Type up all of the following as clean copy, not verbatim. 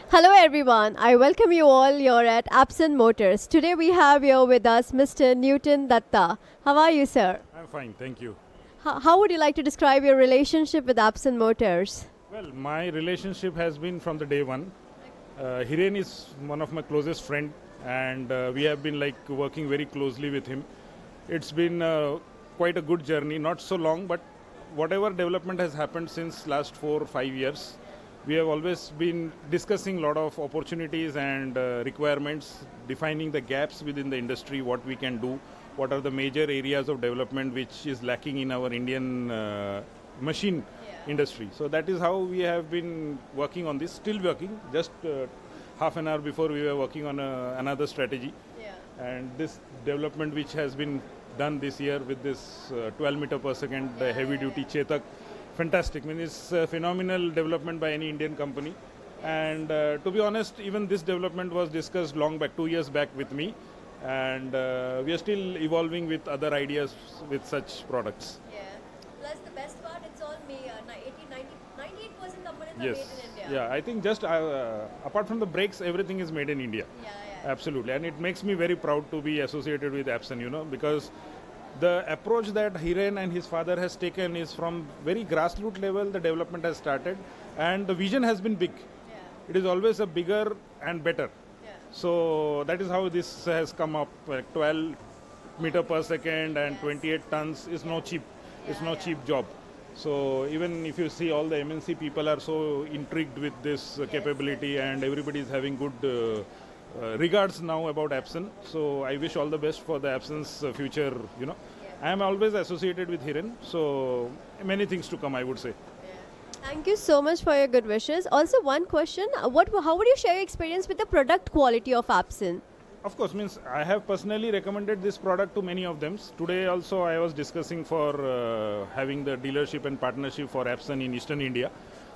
Hello everyone, I welcome you all here at APSON Motors. Today we have here with us Mr. Newton Datta. How are you, sir? I'm fine, thank you. How would you like to describe your relationship with APSON Motors? Well, my relationship has been from the day one. Hiren is one of my closest friend, and we have been like working very closely with him. It's been quite a good journey, not so long, but whatever development has happened since last 4 or 5 years, we have always been discussing a lot of opportunities and requirements, defining the gaps within the industry, what we can do, what are the major areas of development which is lacking in our Indian machine industry. So that is how we have been working on this, still working. Just half an hour before we were working on another strategy. And this development which has been done this year with this 12 meter per second heavy duty Chetak, fantastic. I mean, it's a phenomenal development by any Indian company. And to be honest, even this development was discussed long back, 2 years back with me. And we are still evolving with other ideas with such products. Yeah. Plus the best part, it's all made, 98% components Yes. are made in India. Yeah, I think just apart from the brakes, everything is made in India. Yeah. Absolutely. And it makes me very proud to be associated with APSON, because the approach that Hiren and his father has taken is from very grassroots level, the development has started and the vision has been big. It is always a bigger and better. So that is how this has come up. 12 meter per second and 28 tons is no cheap. It's no cheap job. So even if you see, all the MNC people are so intrigued with this capability, and everybody is having good regards now about APSON. So I wish all the best for the APSON's future. I am always associated with Hiren, so many things to come, I would say. Thank you so much for your good wishes. Also, one question: how would you share your experience with the product quality of APSON? Of course, means I have personally recommended this product to many of them. Today also I was discussing for having the dealership and partnership for APSON in Eastern India.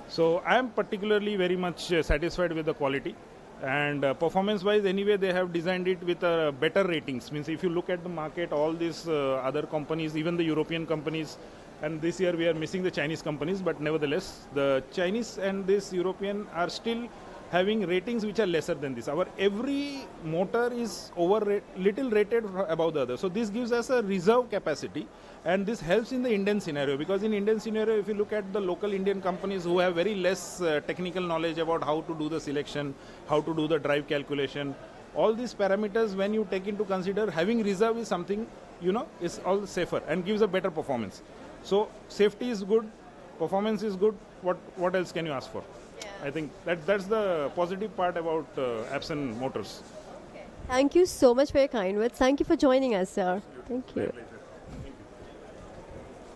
So I am particularly very much satisfied with the quality. And performance wise, anyway, they have designed it with better ratings. Means if you look at the market, all these other companies, even the European companies, and this year we are missing the Chinese companies, but nevertheless, the Chinese and this European are still having ratings which are lesser than this. Our every motor is little rated above the other. So this gives us a reserve capacity, and this helps in the Indian scenario, because in Indian scenario, if you look at the local Indian companies who have very less technical knowledge about how to do the selection, how to do the drive calculation, all these parameters, when you take into consider, having reserve is something, is all safer and gives a better performance. So safety is good, performance is good. What else can you ask for? I think that's the positive part about APSON Motors. Thank you so much for your kind words. Thank you for joining us, sir. Thank you.